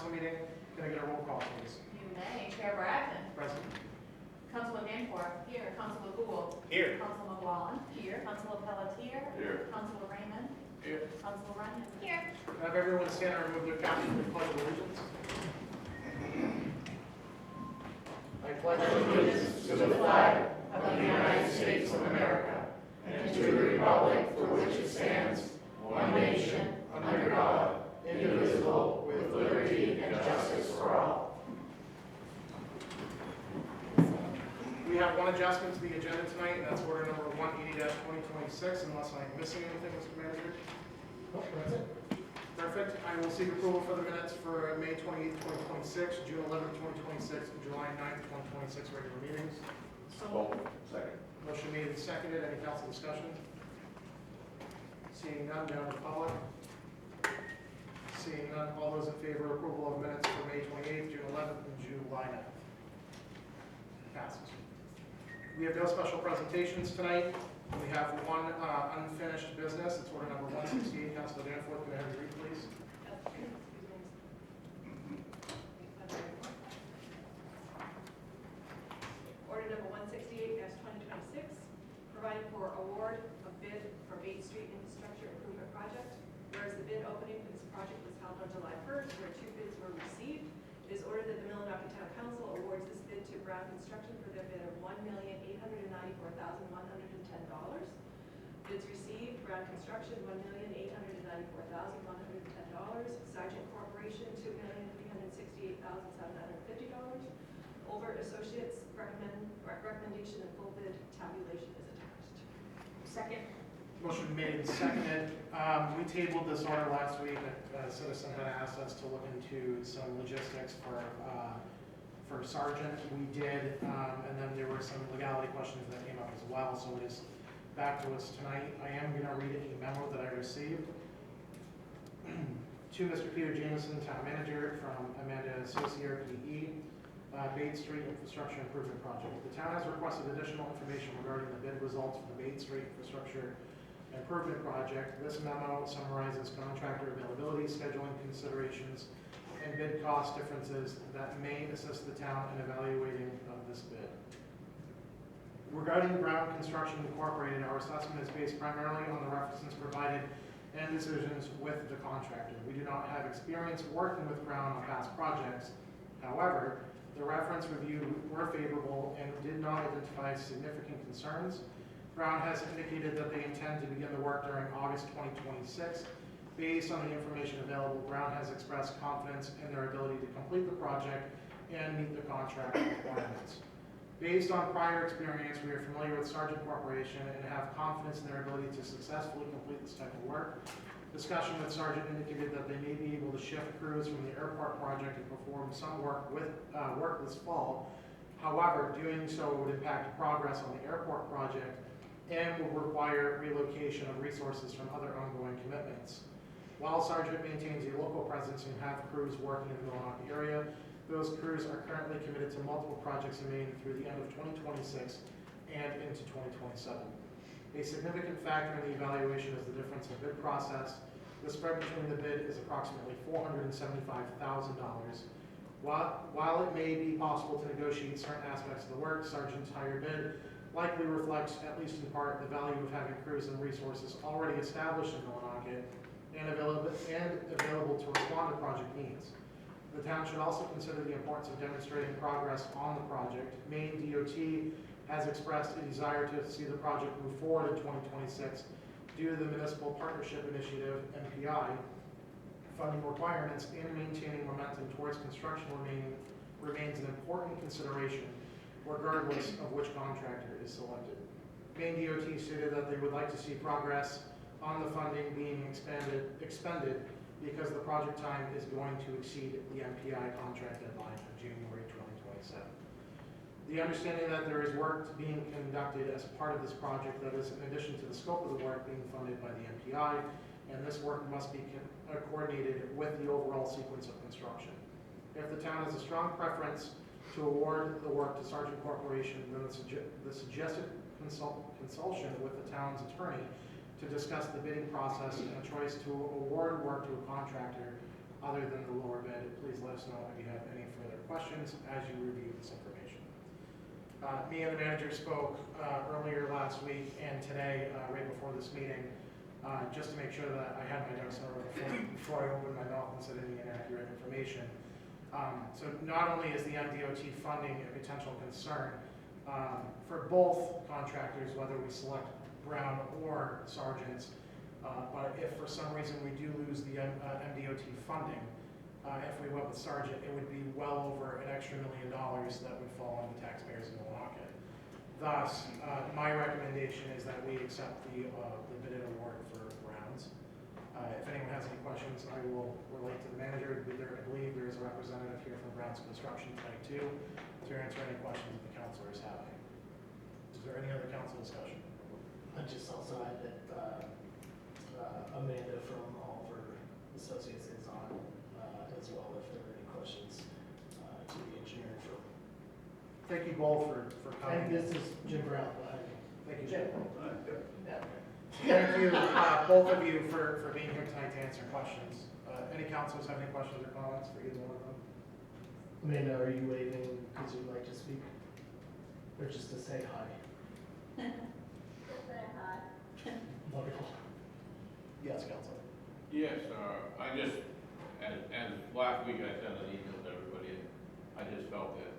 council meeting. Can I get a roll call, please? You may. Chair Bragdon. Present. Councilor Danforth. Here. Councilor Gould. Here. Councilor McGuallen. Here. Councilor Pelletier. Here. Councilor Raymond. Here. Councilor Runyon. Here. Can I have everyone stand and remove their caps for the pledge of allegiance? I pledge allegiance to the flag of the United States of America and to the republic for which it stands, one nation, under God, indivisible, with liberty and justice for all. We have one adjustment to the agenda tonight, and that's order number 180-2026, unless I'm missing anything, Mr. Manager. Nope, that's it. Perfect. I will seek approval for the minutes for May 28th, 2026, June 11th, 2026, and July 9th, 2026 regular meetings. Second. Motion made and seconded. Any council discussion? Seeing none, down to the public. Seeing none, all those in favor of approval of minutes for May 28th, June 11th, and July 9th? Passes. We have no special presentations tonight. We have one unfinished business. It's order number 168. Councilor Danforth, can I have you read, please? Order number 168-2026, providing for award of bid for Bate Street Infrastructure Improvement Project. Whereas the bid opening for this project was held on July 1st, where 2 bids were received, it is ordered that the Millinocket Town Council awards this bid to Brown Construction for their bid of $1,894,110. Bids received: Brown Construction $1,894,110, Sargent Corporation $2,368,750. Overt Associates recommendation and full bid tabulation is attached. Second. Motion made and seconded. We tabled this order last week. A citizen had asked us to look into some logistics for Sargent. We did, and then there were some legality questions that came up as well, so it is back to us tonight. I am going to read a memo that I received to Mr. Peter Jameson, Town Manager, from Amanda Associate, PE, Bate Street Infrastructure Improvement Project. The town has requested additional information regarding the bid results for the Bate Street Infrastructure Improvement Project. This memo summarizes contractor availability, scheduling considerations, and bid cost differences that may assist the town in evaluating of this bid. Regarding Brown Construction Incorporated, our assessment is based primarily on the references provided and decisions with the contractor. We do not have experience working with Brown on past projects. However, the reference review were favorable and did not identify significant concerns. Brown has indicated that they intend to begin the work during August 2026. Based on the information available, Brown has expressed confidence in their ability to complete the project and meet the contract requirements. Based on prior experience, we are familiar with Sargent Corporation and have confidence in their ability to successfully complete this type of work. Discussion with Sargent indicated that they may be able to shift crews from the airport project and perform some work this fall. However, doing so would impact progress on the airport project and will require relocation of resources from other ongoing commitments. While Sargent maintains a local presence and have crews working in the Millinocket area, those crews are currently committed to multiple projects in Maine through the end of 2026 and into 2027. A significant factor in the evaluation is the difference in bid process. The spread between the bid is approximately $475,000. While it may be possible to negotiate certain aspects of the work, Sargent's higher bid likely reflects, at least in part, the value of having crews and resources already established in Millinocket and available to respond to project needs. The town should also consider the importance of demonstrating progress on the project. Maine DOT has expressed a desire to see the project move forward in 2026 due to the Municipal Partnership Initiative, MPI, funding requirements, and maintaining momentum towards construction remains an important consideration, regardless of which contractor is selected. Maine DOT stated that they would like to see progress on the funding being expended because the project time is going to exceed the MPI contract deadline of January 2027. The understanding that there is work being conducted as part of this project that is in addition to the scope of the work being funded by the MPI, and this work must be coordinated with the overall sequence of construction. If the town has a strong preference to award the work to Sargent Corporation, then the suggested consultation with the town's attorney to discuss the bidding process and a choice to award work to a contractor other than the lower bid. Please let us know if you have any further questions as you review this information. Me and the manager spoke earlier last week and today, right before this meeting, just to make sure that I had my ducks in order before I opened my mouth and said any inaccurate information. So not only is the MDOT funding a potential concern for both contractors, whether we select Brown or Sargent's, but if for some reason we do lose the MDOT funding, if we went with Sargent, it would be well over an extra $1 million that would fall on the taxpayers in Millinocket. Thus, my recommendation is that we accept the bid award for Brown's. If anyone has any questions, I will relate to the manager. I believe there is a representative here from Brown's Construction tonight too, to answer any questions that the councilor is having. Is there any other council discussion? I just also add that Amanda from Oliver Associates is on as well if there are any questions to the engineering firm. Thank you both for And coming. this is Jim Brown behind me. Thank you, Jim. Jim. Thank you, both of you, for being here tonight to answer questions. Any councilors have any questions or comments for either one of them? Amanda, are you waving because you'd like to speak? Or just to say hi? Wonderful. Yes, councilor. Yes, I just, as last week I sent an email to everybody, I just felt that,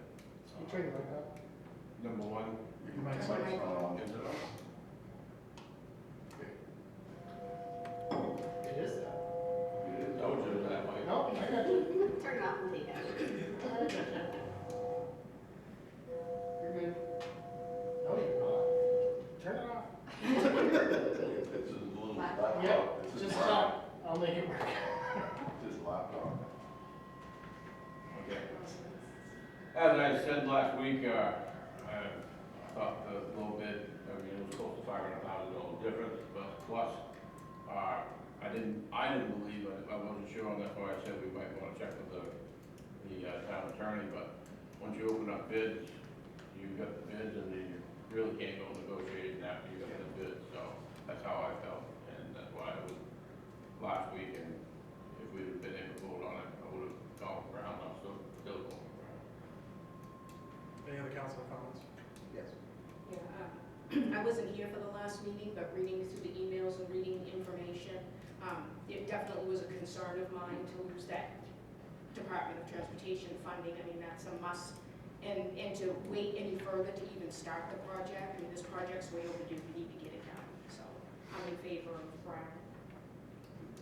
You turn your mic up. number one, You might is say. it on? It is that. Told you that way. No, I got you. Turn it off and take it. I got you. You're good. No, you're not. Turn it off. This is a little laptop. Yep, This is just laptop. stop. I'll make it work. This is laptop. Okay. As I said last week, I thought the little bit, I mean, it was close to $500,000 difference, but plus, I didn't believe it, I wasn't sure, and that's why I said we might want to check with the town attorney, but once you open up bids, you got the bids, and you really can't go negotiating after you got the bids, so that's how I felt, and that's why it was last week, and if we'd have been able to vote on it, I would have gone Brown, I'm still going Brown. Any other councilor comments? Yes. Yeah, I wasn't here for the last meeting, but reading through the emails and reading the information, it definitely was a concern of mine to lose that Department of Transportation funding. I mean, that's a must. And to wait any further to even start the project, I mean, this project's way overdue, we need to get it done. So I'm in favor of Brown.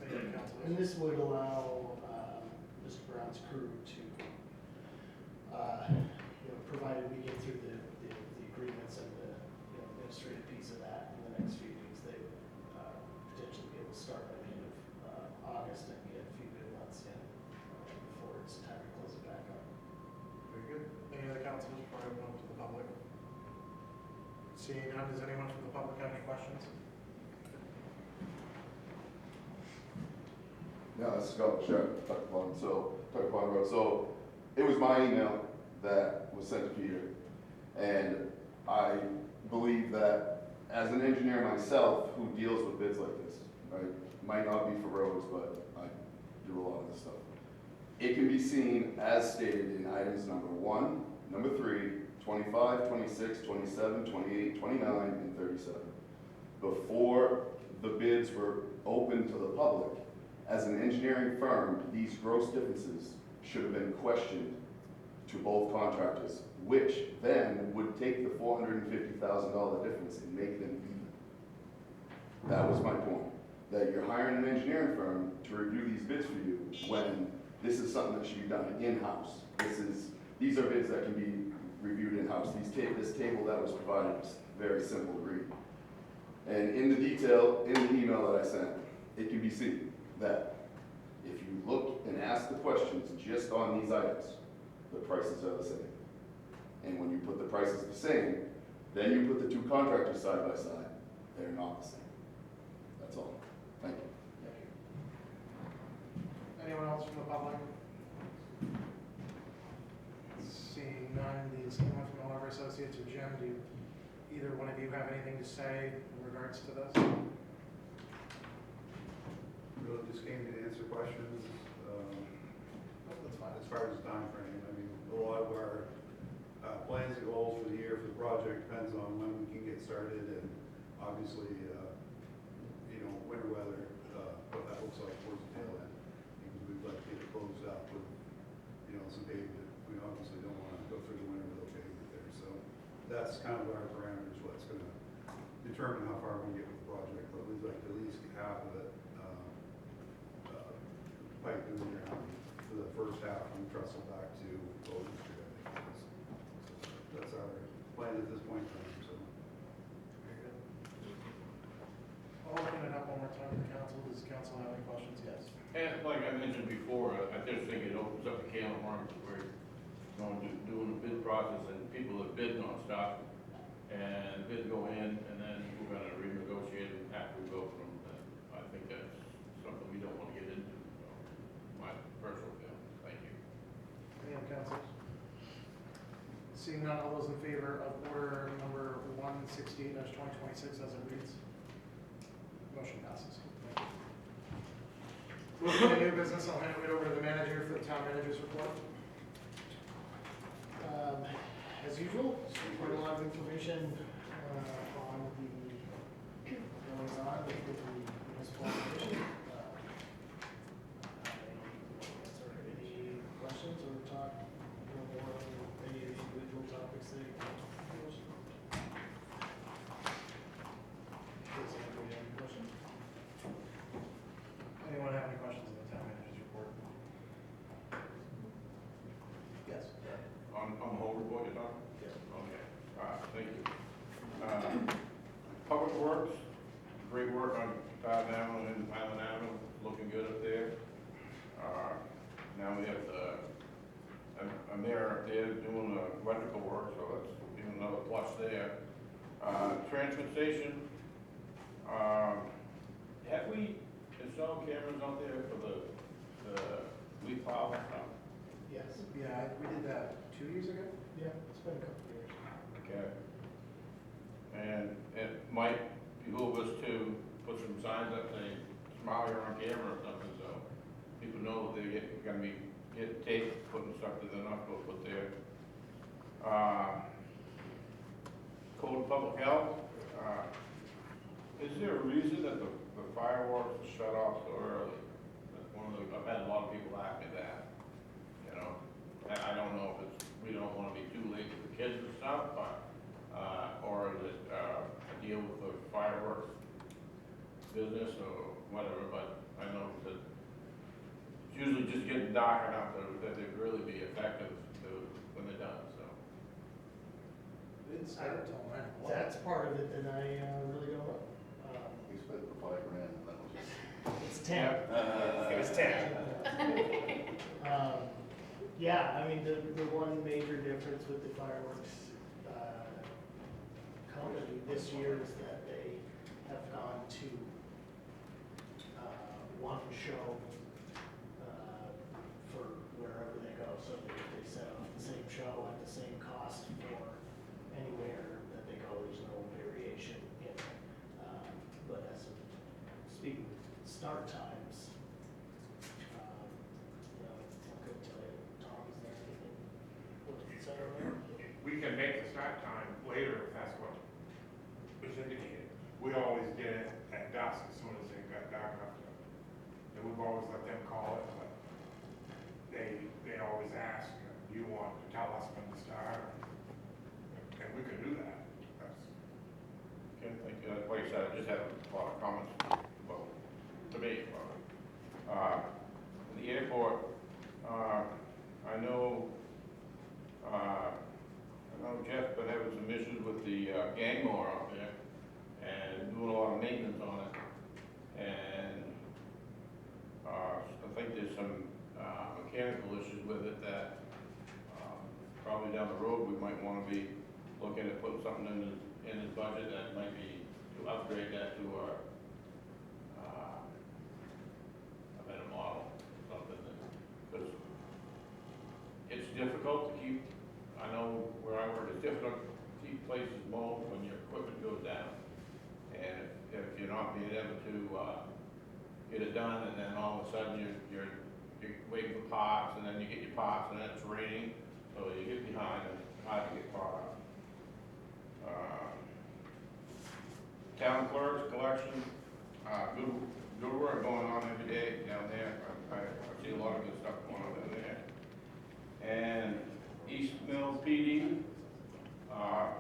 Any other councilors? And this would allow Mr. Brown's crew to, provided we get through the agreements and the administrative piece of that in the next few weeks, they would potentially be able to start by the end of August and get a few good months in before it's time to close it back up. Very good. Any other councilors before I open up to the public? Seeing none, does anyone from the public have any questions? Yeah, this is Scott Sheriff, Tuck Pond Road. So it was my email that was sent to Peter. And I believe that as an engineer myself who deals with bids like this, right, might not be for roads, but I do a lot of this stuff. It can be seen as stated in items number 1, number 3, 25, 26, 27, 28, 29, and 37. Before the bids were open to the public, as an engineering firm, these gross differences should have been questioned to both contractors, which then would take the $450,000 difference and make them even. That was my point, that you're hiring an engineering firm to review these bids for you when this is something that should be done in-house. These are bids that can be reviewed in-house. This table that was provided was very simple to read. And in the detail, in the email that I sent, it can be seen that if you look and ask the questions just on these items, the prices are the same. And when you put the prices the same, then you put the two contractors side by side, they're not the same. That's all. Thank you. Thank you. Anyone else from the public? Seeing none, does anyone from Oliver Associates or Jim, do either one of you have anything to say in regards to this? Really just came to answer questions. far as the timeframe, I mean, a lot of our plans and goals for the year for the project depends on when we can get started, and obviously, winter weather, what that looks like towards the tail end, because we'd like to get it closed up with, some pavement. We obviously don't want to go through the winter without pavement there, so that's kind of our parameters, what's gonna determine how far we can get with the project, but we'd like to at least get half of it, piped in the ground for the first half and trestle back to Golden Street, I think it is. So that's our plan at this point in time, so. Very good. I'll open it up one more time to the council. Does the council have any questions? Yes. And like I mentioned before, I just think it opens up a can of worms where doing the bid process and people have bid on stuff, and bids go in, and then we're gonna renegotiate it after we go from, I think that's something we don't wanna get into, so, my personal feeling, thank you. Any other councilors? Seeing none, all those in favor of order number 168-2026 as it reads? Motion passes. Thank you. Moving to new business, I'll hand it over to the manager for the town manager's report. As usual, quite a lot of information on the goings on with the municipal operation. Answer any questions or talk more on any of the individual topics that you want to discuss. Does anybody have any questions? Anyone have any questions on the town manager's report? Yes. On the whole report you're talking? Yes. Okay, thank you. Public Works, great work on Highland Avenue and Highland Avenue, looking good up there. Now we have I'm there doing electrical work, so that's even another plus there. Transfer station, have we installed cameras out there for the leaf pile stuff? Yes. Yeah, we did that 2 years ago. Yeah, it's been a couple of years. Okay. And it might behoove us to put some signs up saying, smile, you're on camera or something, so people know that they're gonna be getting taped, putting stuff that they're not supposed to put there. Code of Public Health, is there a reason that the fireworks are shut off so early? That's I've had a lot of people ask me that, I don't know if it's, we don't wanna be too late for the kids and stuff, but, or is it, a deal with the fireworks business or whatever, but I know that it's usually just getting dark enough that they'd really be effective when they're done, so. We didn't start until 9 o'clock. That's part of it that I really don't know. We spent the $5 grand and that was just. It's 10. It was 10. Yeah, I mean, the one major difference with the fireworks company this year is that they have gone to one show for wherever they go. So they set up the same show at the same cost for anywhere that they go. There's no variation in it. But as of speaking of start times, I couldn't tell you. Tom, is there anything was said earlier? We can make the start time later if that's what was indicated. We always did it at dusk as soon as it got dark enough. And we've always let them call it, but they always ask, do you want to tell us when to start? And we can do that. Okay, thank you. Like I said, I just had a lot of comments about debate about it. The airport, I know Jeff been having some issues with the gang mower out there and doing a lot of maintenance on it. And I think there's some mechanical issues with it that probably down the road we might want to be looking at putting something in his budget that might be to upgrade that to a better model, something that, because it's difficult to keep, I know where I work, it's difficult to keep places mowed when your equipment goes down. And if you're not being able to get it done, and then all of a sudden you're you're waiting for parts, and then you get your parts, and then it's raining, so you get behind, and it's hard to get caught up. Town clerk's collection, good work going on every day down there. I see a lot of good stuff going on down there. And East Mill PD, I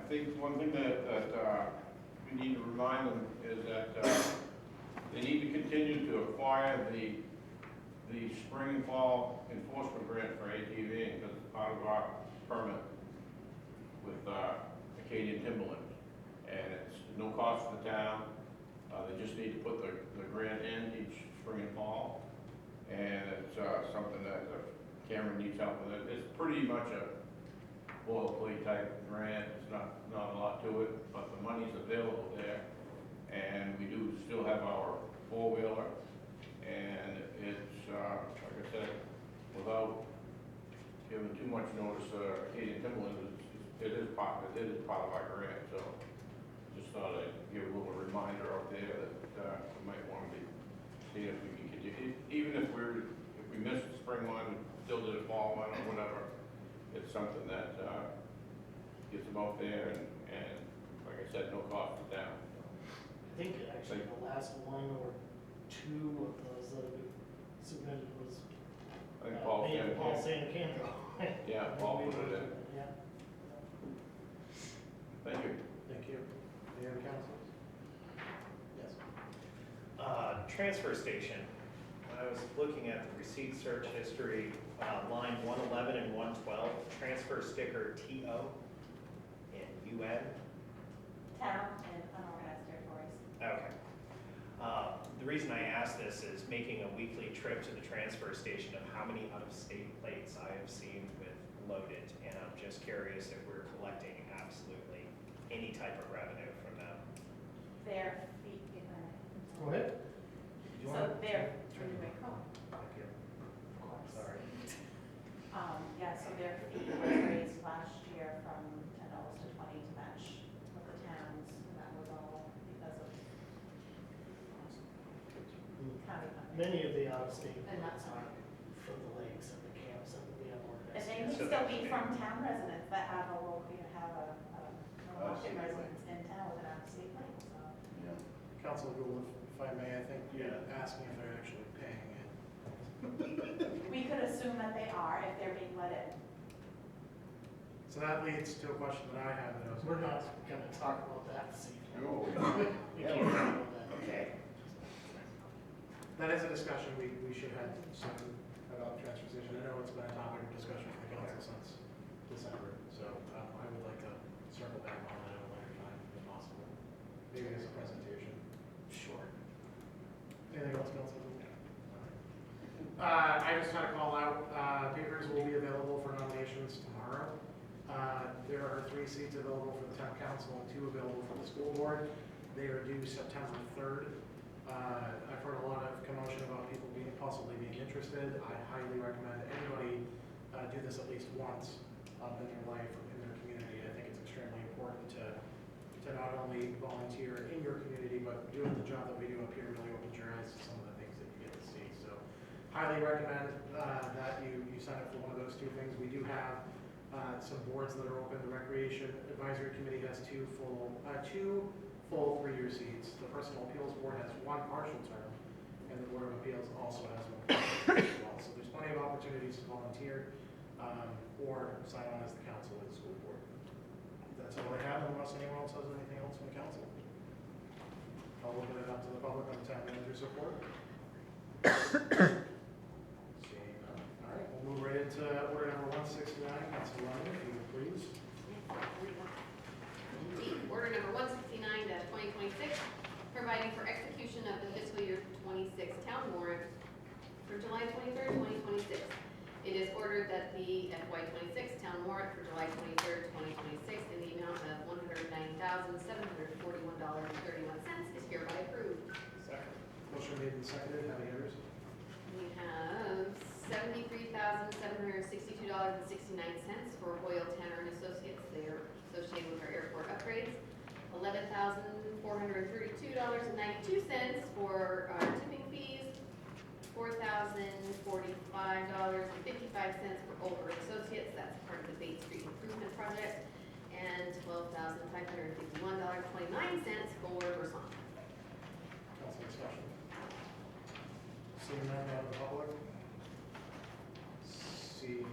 think one thing that we need to remind them is that they need to continue to acquire the spring and fall enforcement grant for ATV, because it's part of our permit with Acadian Timberland. And it's no cost to the town. They just need to put the grant in each spring and fall. And it's something that Cameron needs help with. It's pretty much a boilerplate type grant. It's not a lot to it, but the money's available there. And we do still have our four-wheeler. And it's, like I said, without giving too much notice, Acadian Timberland it is part of our grant. So just thought I'd give a little reminder out there that we might want to be seeing if we can continue. Even if we missed the spring one, still did a fall one or whatever, it's something that gets them out there and like I said, no cost to them. I think actually the last one or two of those that we submitted was I think Paul Santacandro. Yeah, Paul put it in. Yeah. Thank you. Thank you. Any other councilors? Yes. Transfer station. I was looking at the receipt search history, line 111 and 112, transfer sticker TO and UN. Town and unorganized territories. Okay. The reason I ask this is making a weekly trip to the transfer station of how many out-of-state plates I have seen with loaded, and I'm just curious if we're collecting absolutely any type of revenue from them. Their fee, Go ahead. so their, are you right? Oh, Thank you. of course. Sorry. Yeah, so their fee was raised last year from $10 to $20 to match with the towns, and that was all because of county funding. Many of the out-of-state And that's are from the lakes and the camps and the And unorganized. they may So still that be should from be- town residents that have a local, have a Millinocket see. residents in town with an out-of-state plate, so. Yeah. Councilor Gould, if I may, I think you're asking if they're actually paying it. We could assume that they are if they're being let in. So that leads to a question that I have that I was. We're not gonna talk about that this evening. No. We can't talk about that. Okay. That is a discussion we should have soon about transfer station. I know it's been a topic of discussion for the council since December, so I would like to circle back on that at a later time if possible. Maybe as a presentation. Sure. Anything else, Council? I just had to call out, papers will be available for nominations tomorrow. There are 3 seats available for the town council and 2 available for the school board. They are due September 3rd. I've heard a lot of commotion about people possibly being interested. I highly recommend anybody do this at least once in their life or in their community. I think it's extremely important to not only volunteer in your community, but doing the job that we do up here really opens your eyes to some of the things that you get to see. So highly recommend that you sign up for one of those 2 things. We do have some boards that are open. The Recreation Advisory Committee has 2 full 3-year seats. The Personal Appeals Board has 1 partial term, and the Board of Appeals also has 1 partial term as well. So there's plenty of opportunities to volunteer or sign on as the council of the school board. That's all I have, unless anyone else has anything else from the council. I'll open it up to the public on the town manager's report. Seeing none. All right, we'll move right into order number 169. Council Ryan, if you would please. Order number 169-2026, providing for execution of the fiscal year 26 town warrant for July 23rd, 2026. It is ordered that the FY 26 town warrant for July 23rd, 2026 in the amount of $109,741.31 is hereby approved. Second. Motion made and seconded. Have hearers? We have $73,762.69 for Hoyle Tanner and Associates. They are associated with our airport upgrades. $11,432.92 for our tipping fees. $4,045.55 for Olber Associates, that's part of the Bate Street Improvement Project, and $12,551.29 for Versant. Council discussion. Seeing none, out of the public? Seeing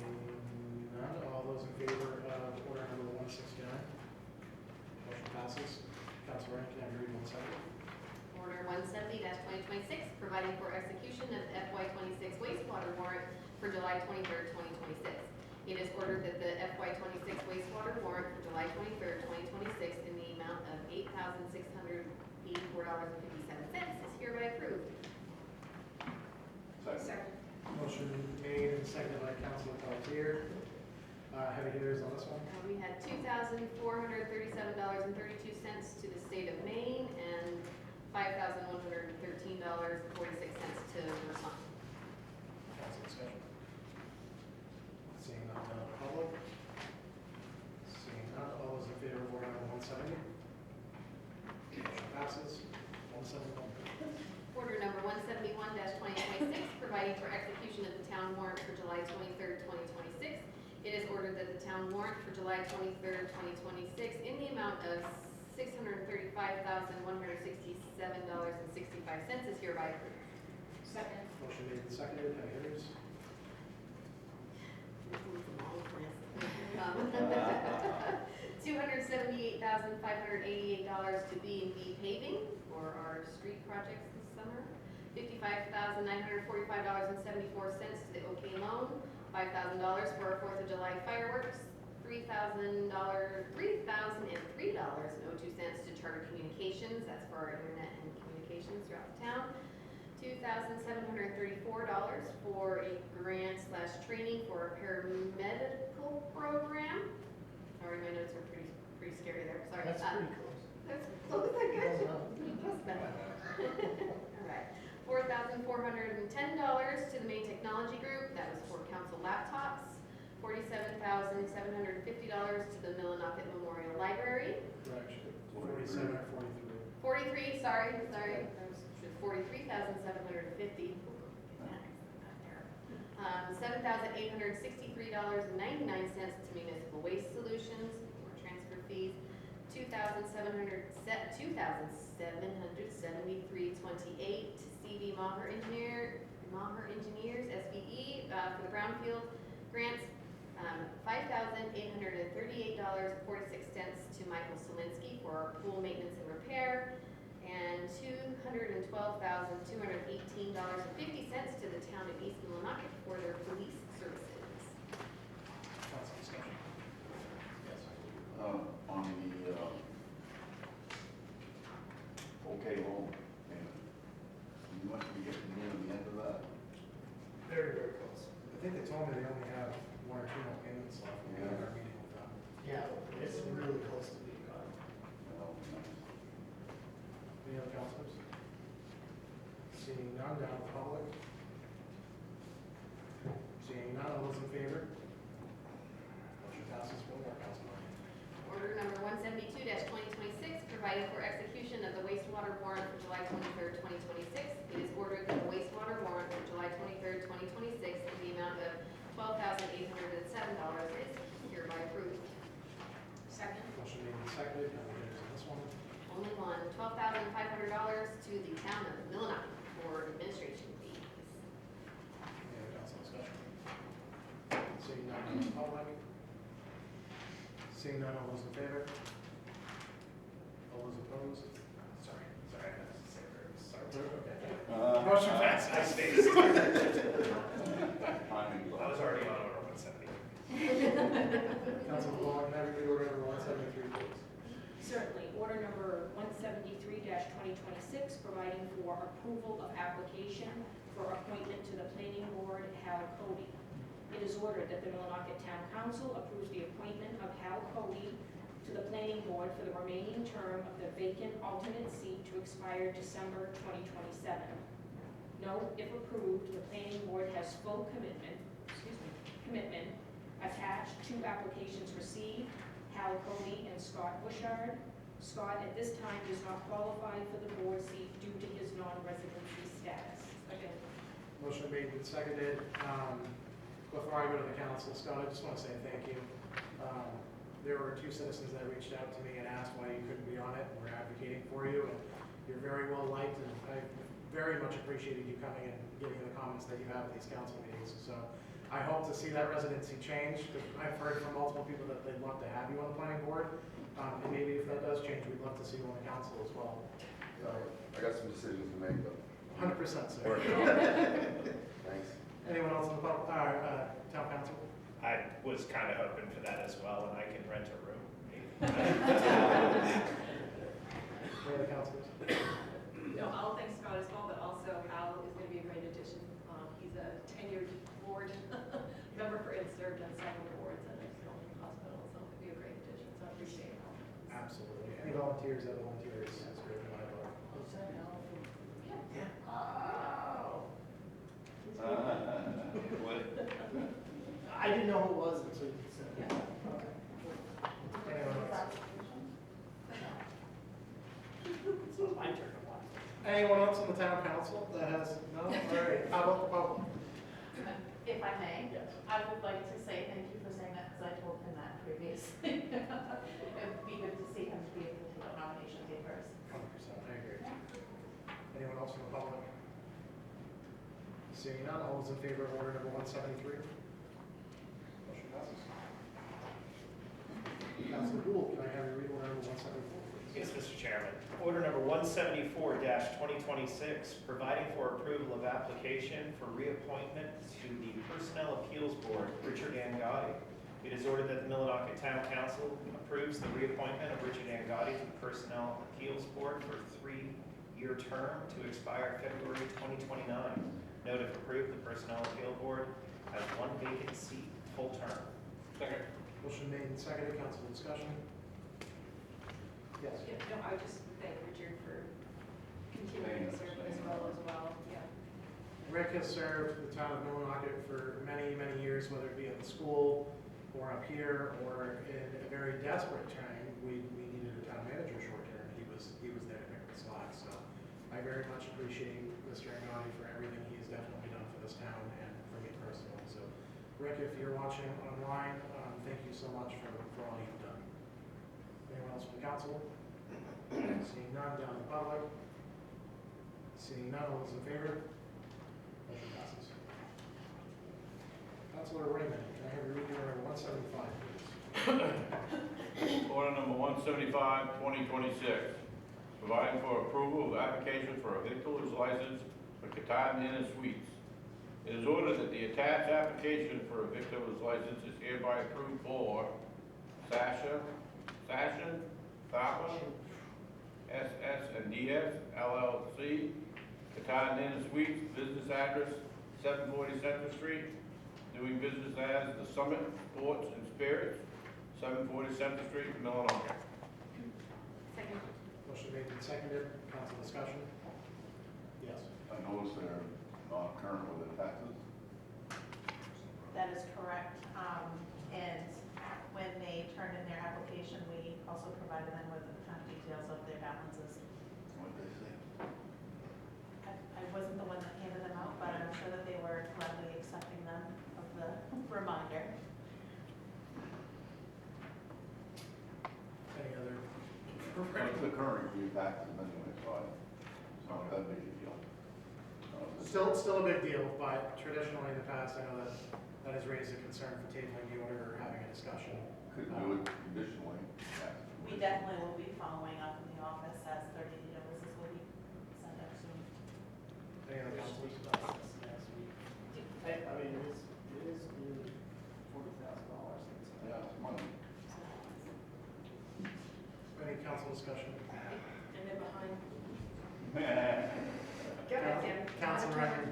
none, all those in favor of order number 169? Motion passes. Council Ryan, can I read 170? Order 170-2026, providing for execution of FY '26 wastewater warrant for July 23rd, 2026. It is ordered that the FY '26 wastewater warrant for July 23rd, 2026 in the amount of $8,684.57 is hereby approved. Second. Motion made and seconded by Councilor Pelletier. Heavy hitters on this one? We had $2,437.32 to the state of Maine and $5,113.46 to Versant. Council discussion. Seeing none, out of the public? Seeing none, all those in favor of order number 170? Motion passes. 171. Order number 171-2026, providing for execution of the town warrant for July 23rd, 2026. It is ordered that the town warrant for July 23rd, 2026 in the amount of $635,167.65 is hereby approved. Second. Motion made and seconded. Heavy hitters? $278,588 to B&B paving for our street projects this summer. $55,945.74 to the OK loan. $5,000 for our 4th of July fireworks. $3,003.02 to Charter Communications. That's for our internet and communications throughout the town. $2,734 for a grant/training for a paramedical program. Sorry, my notes are pretty scary there. Sorry. That's pretty close. That's close, I guess. All right. $4,410 to the Maine Technology Group. That was for council laptops. $47,750 to the Millinocket Memorial Library. Correction. 47 or 43? 43, sorry. That was $43,750. $7,863.99 to Municipal Waste Solutions, more transfer fees. $2,773.28 to CV Maher Engineers, SBE, for the Brownfield grants. $5,838.46 to Michael Solinsky for our pool maintenance and repair, and $212,218.50 to the town of East Millinocket for their police services. Council discussion. Yes. On the, okay loan payment, you must be getting near the end of that. Very, very close. I think they told me they only have 1 or 2 more payments left. We had our meeting with them. Yeah, it's really close to being done. Well, nice. Any other councilors? Seeing none, down to the public. Seeing none, all those in favor? Motion passes. One more, Councilor. Order number 172-2026, providing for execution of the wastewater warrant for July 23rd, 2026. It is ordered that the wastewater warrant for July 23rd, 2026 in the amount of $12,807 is hereby approved. Second. Motion made and seconded. Heavy hitters on this one? Only one, $12,500 to the town of Millinocket for administration fees. Any other council discussion? Seeing none, down to the public. Seeing none, all those in favor? All those opposed? Sorry, I had to say there. Sorry. Okay. Uh, Motion passes. I spaced. Timing. I was already on order 170. Councilor Vaughn, can I read order number 173, please? Certainly. Order number 173-2026, providing for approval of application for appointment to the planning board, Hal Cody. It is ordered that the Millinocket Town Council approves the appointment of Hal Cody to the planning board for the remaining term of the vacant alternate seat to expire December 2027. Note, if approved, the planning board has full commitment attached to applications received, Hal Cody and Scott Bushard. Scott at this time does not qualify for the board seat due to his non-residency status. Again. Motion made and seconded. Before I go to the council, Scott, I just want to say thank you. There were 2 citizens that reached out to me and asked why you couldn't be on it, and we're advocating for you, and you're very well liked, and I very much appreciated you coming and giving the comments that you have at these council meetings. So I hope to see that residency change, because I've heard from multiple people that they'd love to have you on the planning board, and maybe if that does change, we'd love to see you on the council as well. So, I got some decisions to make though. 100%, sir. Thanks. Anyone else on the town council? I was kind of hoping for that as well, and I can rent a room. Any other councilors? No, I'll thank Scott as well, but also Al is going to be a great addition. He's a tenured board member and served on several boards at a hospital, so it'll be a great addition, so I appreciate it. Absolutely. Any volunteers that volunteers? That's great in my book. I didn't know who it was until you said it. Anyone else? So it's my turn to watch. Anyone else on the town council that has, no? All right, how about the public? If I may, Yes. I would like to say thank you for saying that, because I told him that previously. It'd be good to see him be able to take up nomination papers. 100%, I agree. Anyone else from the public? Seeing none, all those in favor of order number 173? Motion passes. Councilor Gould, can I have you read order number 174, please? Yes, Mr. Chairman. Order number 174-2026, providing for approval of application for reappointment to the Personnel Appeals Board, Richard Angotti. It is ordered that the Millinocket Town Council approves the reappointment of Richard Angotti to the Personnel Appeals Board for a 3-year term to expire February 2029. Note if approved, the Personnel Appeal Board has 1 vacant seat, full term. Second. Motion made and seconded, council discussion? Yes. Yeah, no, I would just thank Richard for continuing to serve as well, yeah. Rick has served the town of Millinocket for many, many years, whether it be at the school or up here, or in a very desperate time, we needed a town manager short term. He was there to pick the slack, so I very much appreciate Mr. Angotti for everything he has definitely done for this town and for me personally. So Rick, if you're watching online, thank you so much for all you've done. Anyone else from the council? Seeing none, down to the public. Seeing none, all those in favor? Motion passes. Councilor Raymond, can I have you read order 175, please? Order number 175, 2026, providing for approval of application for a victualler's license for Catan Inn and Suites. It is ordered that the attached application for a victualler's license is hereby approved for Sasha, Thapa, SS&DS LLC, Catan Inn and Suites, business address 740 Center Street, doing business as The Summit Sports and Spirits, 740 Center Street, Millinocket. Second. Motion made and seconded, council discussion? Yes. I noticed they're not current with their taxes. That is correct. And when they turned in their application, we also provided them with the details of their balances. What'd they say? I wasn't the one that handed them out, but I'm sure that they were gladly accepting them of the reminder. Any other? It's the current year taxes anyway, so it's not that big a deal. Still a big deal, but traditionally in the past, I know that has raised a concern for tabling the order or having a discussion. Could do it conditionally. We definitely will be following up in the office as 30 notices will be sent out soon. Any other councilors? I mean, it is nearly $40,000. Yeah, it's money. Any council discussion? And then behind, Council record.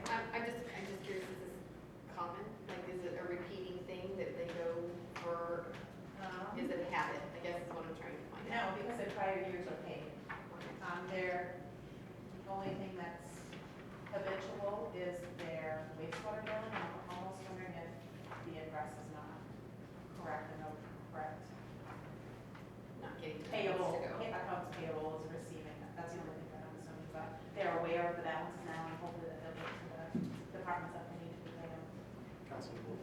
I'm just curious, is this common? Like, is it a repeating thing that they go for, is it a habit? I guess is what I'm trying to find No, out. because the prior years are paid. Their, the only thing that's habitual is their wastewater billing. I'm almost wondering if the address is not correct and no correct. Not getting to the Payable, to go. accounts payable is receiving. That's the only thing that I'm assuming, but they're aware of the balances now, and hopefully that they'll get to the departments that they need to be paying. Councilor Wolf.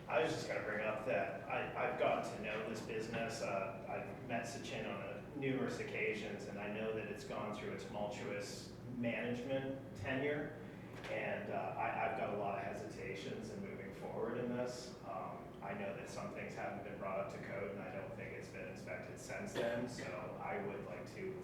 I was just gonna bring up that I've gotten to know this business. I've met Sachin on numerous occasions, and I know that it's gone through a tumultuous management tenure. And I've got a lot of hesitations in moving forward in this. I know that some things haven't been brought up to code, and I don't think it's been inspected since then. So I would like to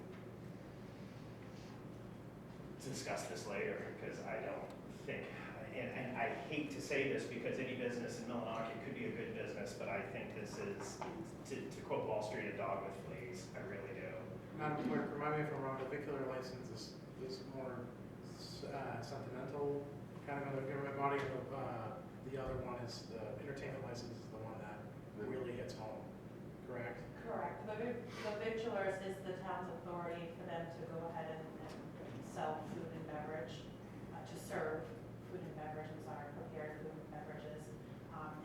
discuss this later, because I don't think, and I hate to say this because any business in Millinocket could be a good business, but I think this is, to quote Wall Street, a dog with fleas. I really do. Madam Clerk, remind me if I'm wrong, the vehicular license is more sentimental, kind of a government body, the other one is, the entertainment license is the one that really hits home, correct? Correct. The victulars is the town's authority for them to go ahead and sell food and beverage, to serve food and beverage, prepared food and beverages.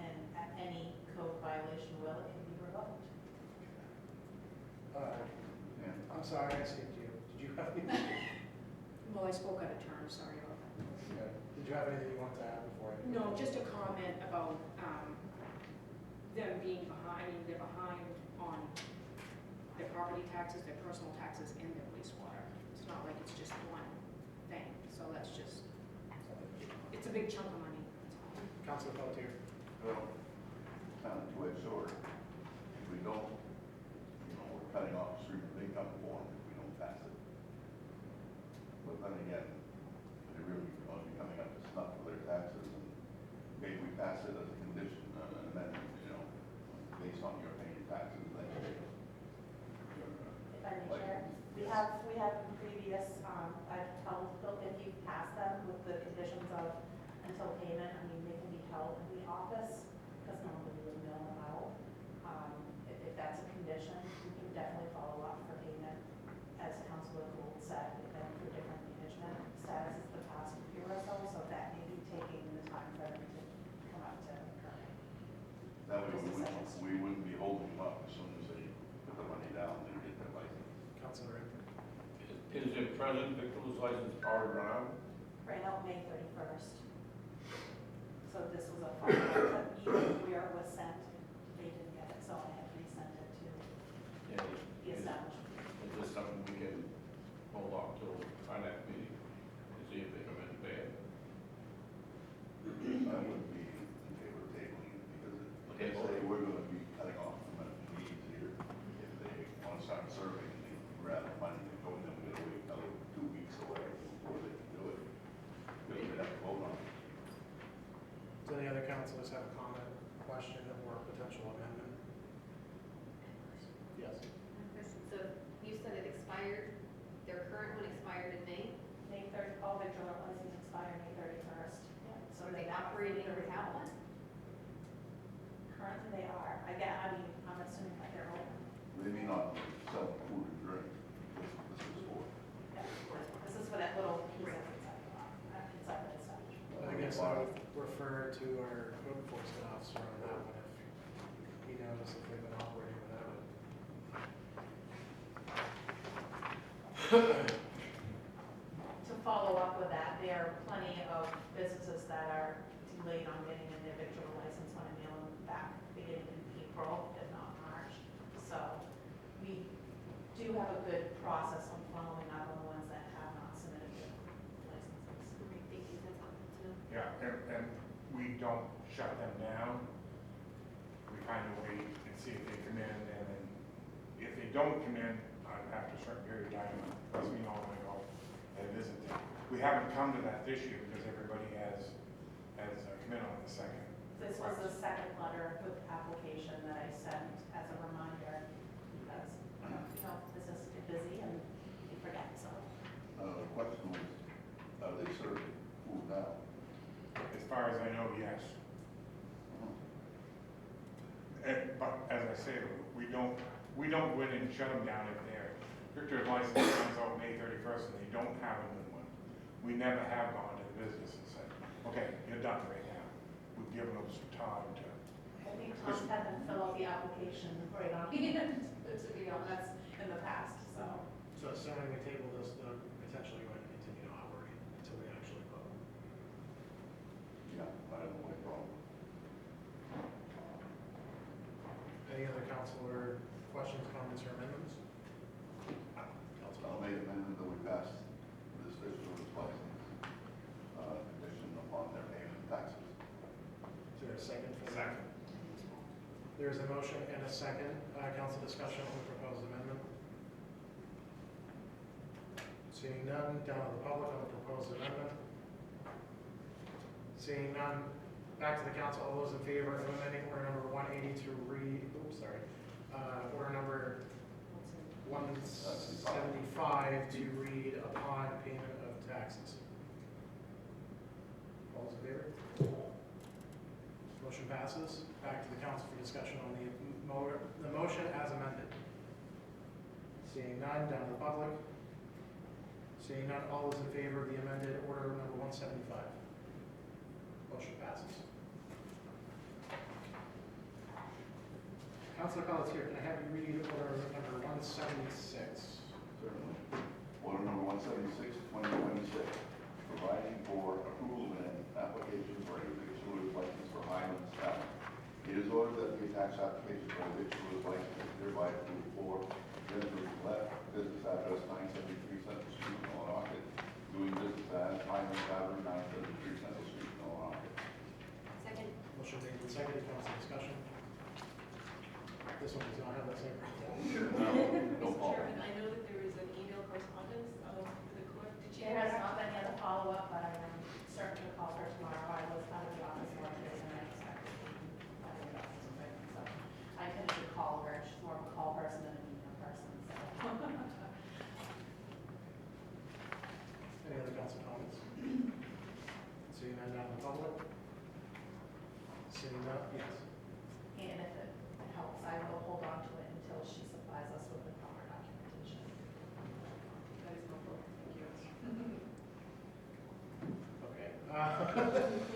And at any code violation it can be revoked. I'm sorry, I skipped you. Did you have anything? Well, I spoke out of turn, sorry about that. Did you have anything you wanted to add before I? No, just a comment about them being behind, I mean, they're behind on their property taxes, their personal taxes, and their wastewater. It's not like it's just one thing, so that's just, it's a big chunk of money. Councilor Pelletier. Well, kind of two-edged sword. If we don't, we're cutting off the stream of income for them if we don't pass it. But then again, they really want to be coming up to snuff for their taxes, and maybe we pass it as a condition, and then, based on your paying taxes, then If I may share, we have in previous, I've told, if you pass them with the conditions of until payment, I mean, they can be held in the office, because normally we would mail them out. If that's a condition, we can definitely follow up for payment. As Councilor Gould said, we've been through different management statuses the past year or so, so that may be taking the time for them to come up to current. that way we wouldn't be holding them up as soon as they put the money down and get their license. Councilor Ring. Is the present victim's license already run out? Ran out May 31st. So this was a follow-up, even where it was sent, they didn't get it, so I had resent it to Yeah. the establishment. Is this something we can hold off till our next meeting to see if they come in and pay it? I wouldn't be in favor of tabling it, because like I say, we're gonna be cutting off from the meetings here. If they want to start serving, they grab the money and go, and then we're gonna wait another 2 weeks away before they can do it. Because we have to vote on it. Does any other councilors have a comment, question, or potential amendment? Yes. So you said it expired, their current one expired in May? May 3rd, all victular licenses expire May 31st. Yeah. So are they operating without one? Currently they are. I'm assuming that they're open. They may not sell food and drink, this is for. Yeah. This is for that little piece of inside the establishment. I guess I would refer to our code enforcement officer on that one if he knows if they've been operating without it. To follow up with that, there are plenty of businesses that are delayed on getting a their victual license when I mail them back beginning in April, if not March. So we do have a good process on following up on the ones that have not submitted their licenses. Okay, thank you, that's all. Yeah, and we don't shut them down. We kind of wait and see if they come in, and then if they don't come in, after a certain period of time, lets me know when I go and visit them. We haven't come to that this year because everybody has come in on the second. This was the second letter with application that I sent as a reminder because, business get busy and you forget, so. The question was, are they serving food now? As far as I know, yes. But as I say, we don't go in and shut them down if their victor's license runs out May 31st and they don't have a new one. We never have gone to the business and said, okay, you're done right now. We've given them some time to. I think Tom had them fill out the application right on the end, to be honest, in the past, so. So assuming we table this, they're potentially going to I have no problem. Any other councilor questions, comments, or amendments? I'll make an amendment that we pass this issuance license, condition upon their payment of taxes. Is there a second for that? Second. There is a motion and a second. Council discussion on the proposed amendment. Seeing none, down to the public on the proposed amendment. Seeing none, back to the council. All those in favor of amending order number 180 to read, order number 175 to read upon payment of taxes. All those in favor? Motion passes. Back to the council for discussion on the motion as amended. Seeing none, down to the public. Seeing none, all those in favor of the amended order number 175. Motion passes. Councilor Pelletier, can I have you read order number 176? Certainly. Order number 176, 2026, providing for approval of an application for a victualer's license for Highlands Tavern. It is ordered that the attached application for a victualer's license is hereby approved for Jennifer Gillette, business address 973 Central Street, Millinocket, doing business as Highlands Tavern, 973 Central Street, Millinocket. Second. Motion made and seconded. Council discussion. This one does not have that same. No Mr. problem. Chairman, I know that there is an email correspondence of the clerk. Did she? There has not been yet a follow-up, but I'm certain to call her tomorrow. I was out of the office more days than I expected. So I couldn't even call her. She's more of a call person than an email person, so. Any other council comments? Seeing none, down to the public. Seeing none, yes. And if it helps, I will hold on to it until she supplies us with the proper documentation. That is no problem, thank you. Okay.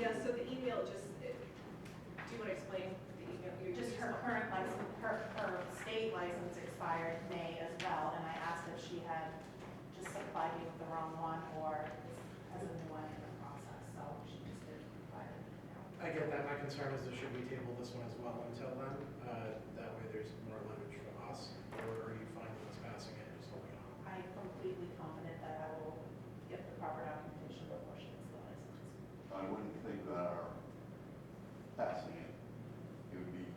Yeah, so the email just, do you want to explain the email? You're Just her current license, her state license expired May as well, and I asked if she had just supplied me with the wrong one or has a new one in the process, so she just didn't provide it. I get that. My concern is that should we table this one as well until then? That way there's more leverage from us, or are you fine with us passing it and just holding on? I'm completely confident that I will get the proper documentation before she gets the license. I wouldn't think that our passing it, it would be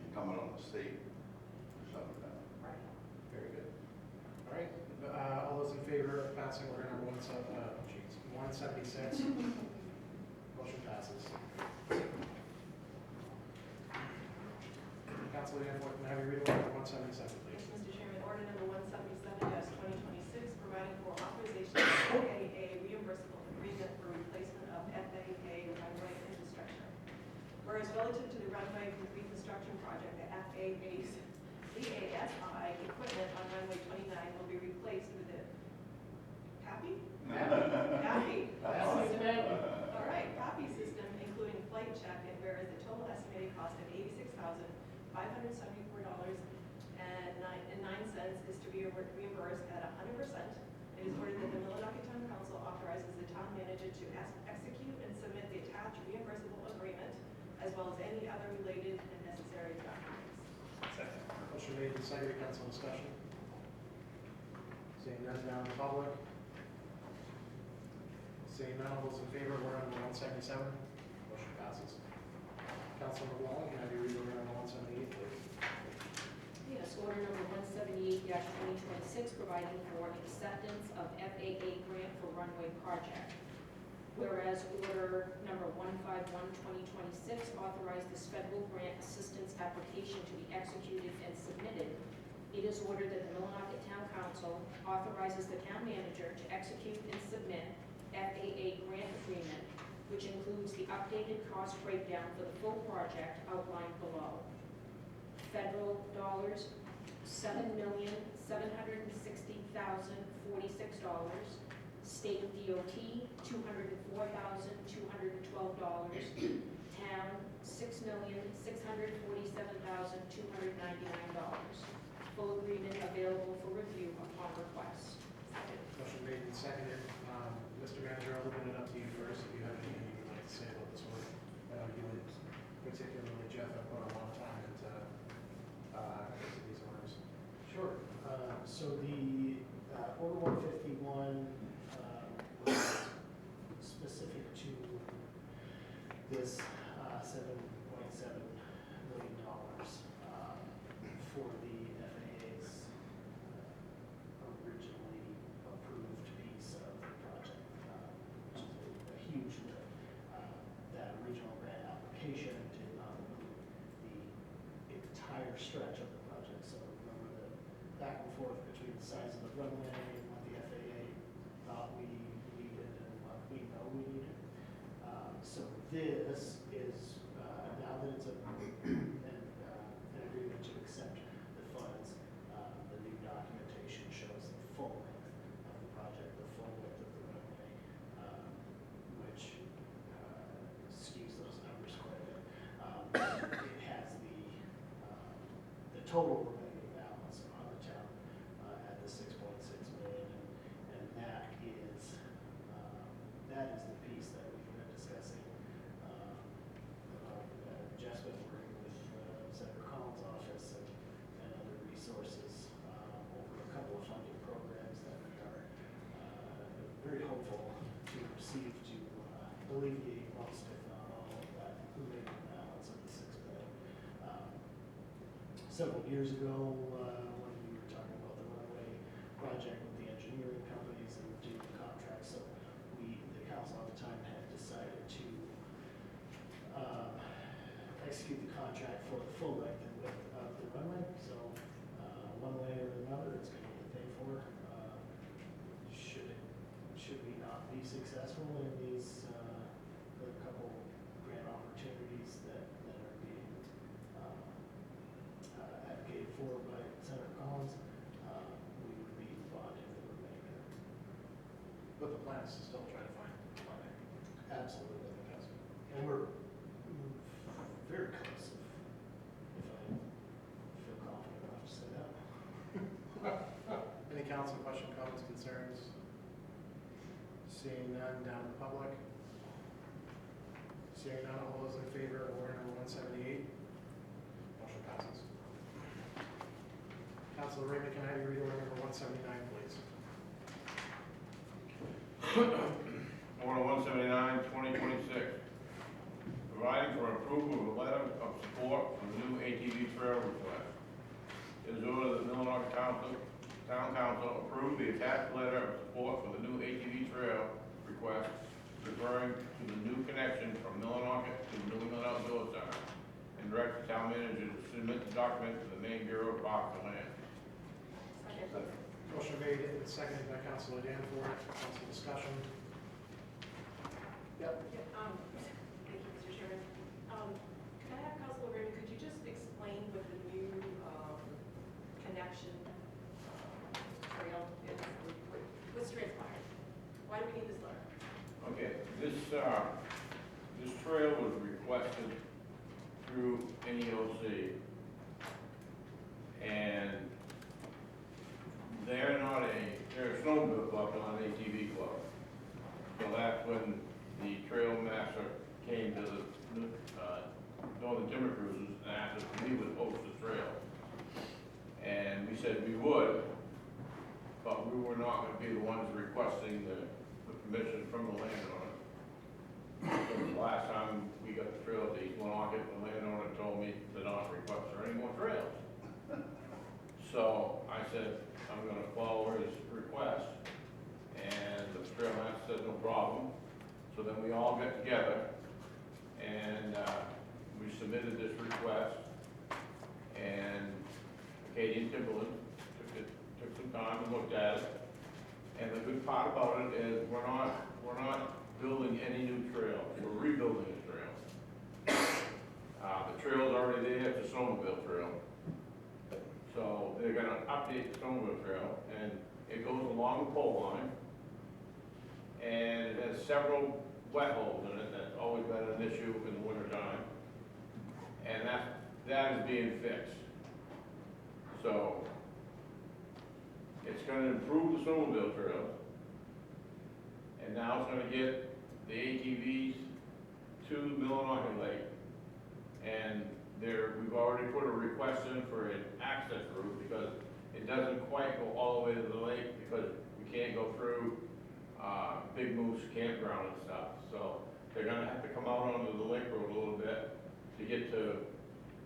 incumbent on the state to shut it down. Right. Very good. All right. All those in favor of passing order number 176? Motion passes. Councilor Danforth, can I have you read order 177, please? Mr. Chairman, order number 177-2026, providing for authorization of FAA reimbursable agreement for replacement of FAA runway infrastructure. Whereas relative to the runway reconstruction project, the FAA's VASI equipment on runway 29 will be replaced with a PAPI? PAPI. All right, PAPI system, including flight check, and whereas the total estimated cost of $86,574.09 is to be reimbursed at 100%. It is ordered that the Millinocket Town Council authorizes the town manager to execute and submit the attached reimbursable agreement, as well as any other related and necessary documents. Second. Motion made and seconded. Council discussion. Seeing none, down to the public. Seeing none, all those in favor of order number 177? Motion passes. Councilor McWallen, can I have you read order number 178, please? Yes, order number 178-2026, providing for acceptance of FAA grant for runway project. Whereas order number 151-2026 authorized this federal grant assistance application to be executed and submitted, it is ordered that the Millinocket Town Council authorizes the town manager to execute and submit FAA grant agreement, which includes the updated cost breakdown for the full project outlined below. Federal dollars, $7,760,046. State of DOT, $204,212. Town, $6,647,299. Full agreement available for review upon request. Motion made and seconded. Mr. Manager, I'll open it up to you first if you have anything you would like to say about this order. this $7.7 million for the FAA's originally approved piece of the project, which is a huge lift. That original grant application did not include the entire stretch of the project. So remember the back and forth between the size of the runway and what the FAA thought we needed and what we know we needed. So this is, now that it's an agreement to accept the funds, the new documentation shows the full length of the project, the full width of the runway, which skews those numbers quite a bit. It has the total remaining balance on the town at the 6.6 million, and that is the piece that we've been discussing. Jeff's been working with Senator Collins' office and other resources over a couple of funding programs that we are very hopeful to receive to alleviate most, if not all, of that remaining balance of the 6 million. Several years ago, when we were talking about the runway project with the engineering companies and the contracts, so the council at the time had decided to execute the contract for the full length and width of the runway. So one way or another, it's going to get paid for. Should we not be successful in these the couple grant opportunities that are being advocated for by Senator Collins, we would be bonding the remainder. But the plan is to still try to find funding. Absolutely. And we're very close, if I feel confident enough to say that. Any council question, comments, concerns? Seeing none, down to the public. Seeing none, all those in favor of order number 178? Motion passes. Councilor Raymond, can I have you read order number 179, please? Order 179, 2026, providing for approval of a letter of support for the new ATV trail request. It is ordered that Millinocket Town Council approve the attached letter of support for the new ATV trail request, referring to the new connection from Millinocket to the New England Outdoor Center, and direct the town manager to submit the document to the Maine Bureau of Parks and Land. Motion made and seconded by Councilor Danforth. Council discussion. Yep. Thank you, Mr. Chairman. Could I have Councilor Raymond, could you just explain what the new connection trail is? What's transpired? Why do we need this letter? Okay, this trail was requested through NEOC, and they're a snowmobile club, not an ATV club. So that's when the trail master came to the Northern Timber Cruises and asked us if we would host the trail. And we said we would, but we were not going to be the ones requesting the permission from the landowner. So the last time we got the trail to East Millinocket, the landowner told me to not request for any more trails. So I said, I'm going to follow his request, and the trail master said no problem. So then we all got together, and we submitted this request, and Katie and Timberland took some time and looked at it. And the good part about it is we're not building any new trails. We're rebuilding a trail. The trail's already there. It's a snowmobile trail. So they're going to update the snowmobile trail, and it goes along the pole line, and it has several wet holes in it. That's always been an issue in the wintertime, and that is being fixed. So it's going to improve the snowmobile trail, and now it's going to get the ATVs to Millinocket Lake, and we've already put a request in for an access route because it doesn't quite go all the way to the lake because we can't go through Big Moose campground and stuff. So they're gonna have to come out onto the lake road a little bit to get to,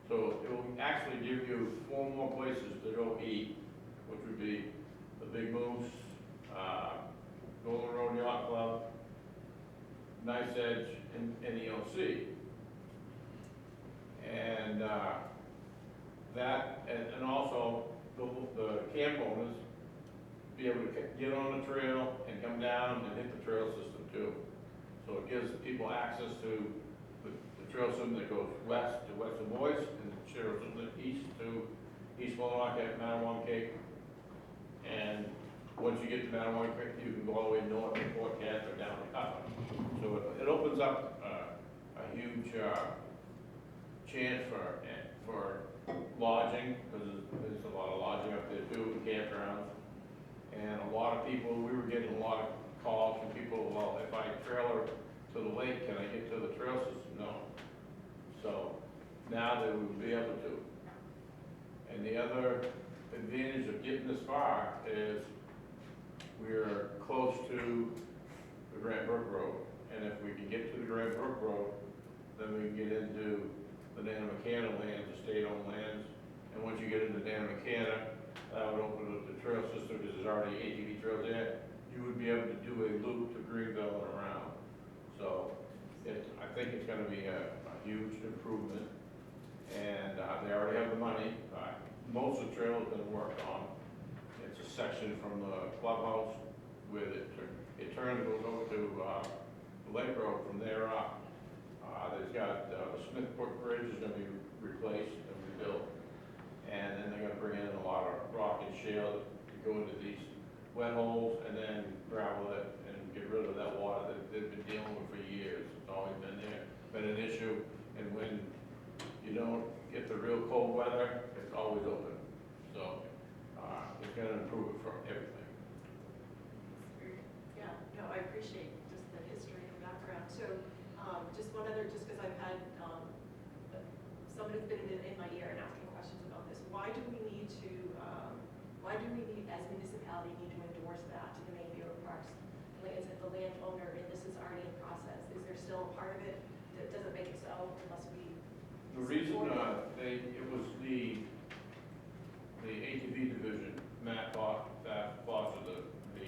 so it will actually give you 4 more places to go eat, which would be the Big Moose, Golden Road Yacht Club, Nice Edge, and EOC. And and also the camp owners be able to get on the trail and come down and hit the trail system too. So it gives people access to the trail system that goes west to Western Boys, and the trail system east to East Millinocket, Millinocket. And once you get to Millinocket, you can go all the way north to Fort Cass or down to Cutler. So it opens up a huge chance for lodging, because there's a lot of lodging up there too, and campgrounds. And a lot of people, we were getting a lot of calls from people, well, if I trailer to the lake, can I get to the trail system? No. So now they will be able to. And the other advantage of getting this far is we're close to the Grant Brook Road. And if we can get to the Grant Brook Road, then we can get into the Nana-McCanna lands, the state-owned lands. And once you get into Nana-McCanna, that would open up the trail system, because there's already ATV trails there. You would be able to do a loop to Greenville and around. So I think it's gonna be a huge improvement. And they already have the money. Most of the trail has been worked on. It's a section from the clubhouse where it turns, goes over to the lake road from there up. There's got the Smith Brook Bridge is gonna be replaced and rebuilt. And then they're gonna bring in a lot of rock and shale to go into these wet holes and then gravel it and get rid of that water that they've been dealing with for years. It's always been there, been an issue. And when you don't get the real cold weather, it's always open. So it's gonna improve it for everything. Yeah, no, I appreciate just the history and background. So just one other, just because I've had somebody's been in my ear and asking questions about this. Why do we need, as municipality, need to endorse that to the Maine Bureau of Parks? Is it the landowner, and this is already in process? Is there still a part of it that doesn't make it so unless we? The reason it was the ATV division, Matt Foster, the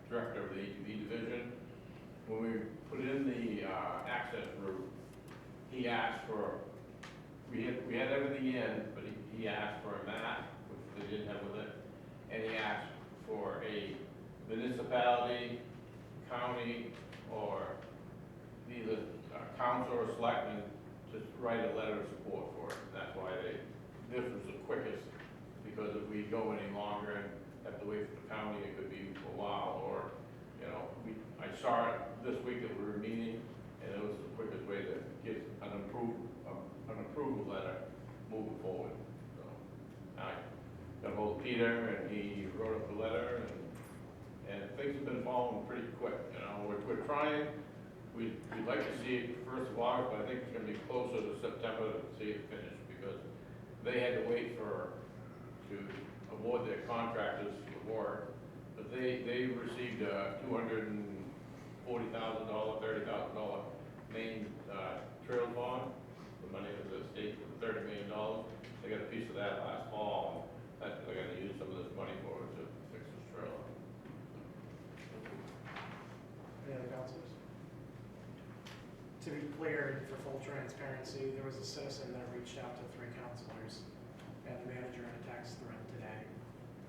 director of the ATV division. When we put in the access route, he asked for, we had everything in, but he asked for a map, which they didn't have with it, and he asked for a municipality, county, or either council or selectmen to write a letter of support for it. That's why this was the quickest, because if we go any longer and have to wait for the county, it could be a while, or, you know, I saw it this week that we were meeting, and it was the quickest way to get an approval letter moving forward. So I got hold of Peter, and he wrote up the letter, and things have been falling pretty quick. You know, we're trying. We'd like to see it first of August, but I think it's going to be closer to September to see it finished, because they had to wait to award their contractors the work, but they received a $240,000, $30,000 main trail bond, the money of the state for $30 million. They got a piece of that last fall, and they're going to use some of this money for it to fix this trail. Any other councilors? To be clear, for full transparency, there was a citizen that reached out to 3 councilors and the manager in a text thread today,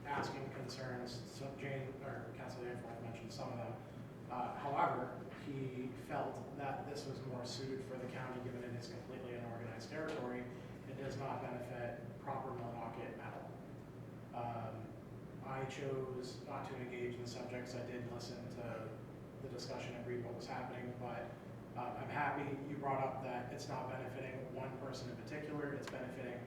asking concerns. So Councilor Danforth mentioned some of them. However, he felt that this was more suited for the county, given it is completely unorganized territory. It does not benefit proper Millinocket at all. I chose not to engage in the subjects. I did listen to the discussion and read what was happening, but I'm happy you brought up that it's not benefiting one person in particular. It's benefiting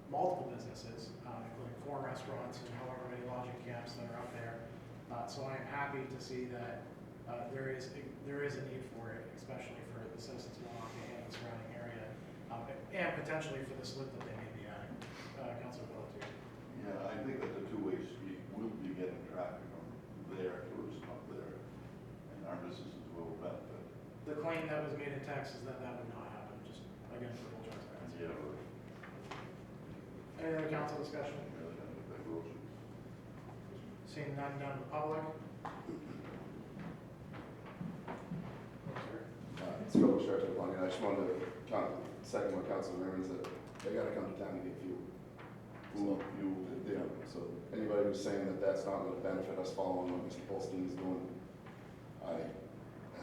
multiple businesses, including 4 restaurants and however many lodging camps that are up there. So I am happy to see that there is a need for it, especially for the citizens of Millinocket and the surrounding area, and potentially for this loop that they may be adding. Councilor Pelletier. Yeah, I think that the two-way street will be getting traffic from there, tourists up there. And our businesses will benefit. The claim that was made in text is that that would not happen, just again, for full transparency. Yeah, we're Any other council discussion? really gonna get that motion. Seeing none, down to the public. It's real stretch of money. I just wanted to second what Council Raymond said. They gotta come to town to get fuel. Yeah, so anybody who's saying that that's not gonna benefit us following what Mr. Polstein is doing,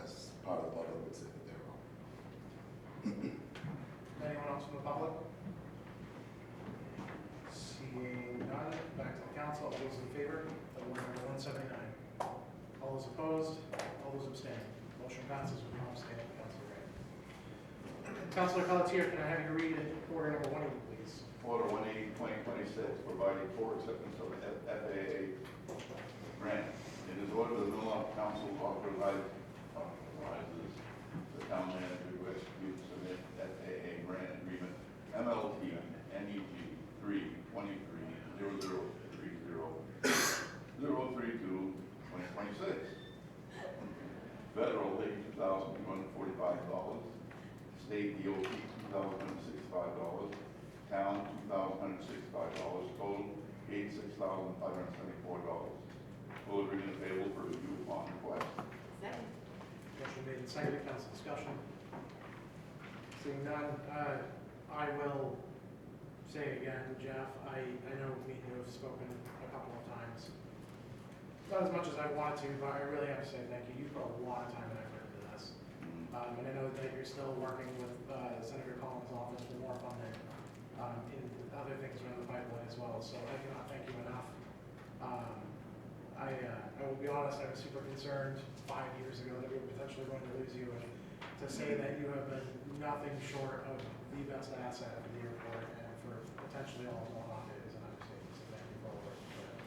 as part of the public, would say that they're wrong. Anyone else from the public? Seeing none, back to the council. All those in favor of order number 179? All those opposed? All those abstaining? Motion passes with no abstaining. Councilor Ray. Councilor Pelletier, can I have you read order number 180, please? Order 180/2026, providing for acceptance of an FAA grant. It is ordered the Millinocket Council authorizes the town manager to execute submit FAA grant agreement MLT NEG 323-0033032-2026. Federal $82,245, state DOT $2,165, town $2,165, total $86,574. Full agreement available for review upon request. Second. Motion made and seconded. Council discussion. Seeing none, I will say again, Jeff, I know me and you have spoken a couple of times. Not as much as I want to, but I really have to say thank you. You've put a lot of time and effort into this. And I know that you're still working with Senator Collins' office for more funding in other things around the pipeline as well. So I cannot thank you enough. I will be honest, I was super concerned 5 years ago that we were potentially going to lose you. And to say that you have been nothing short of the best asset of the airport and for potentially all going on it is an understatement. So thank you for all the work you put in.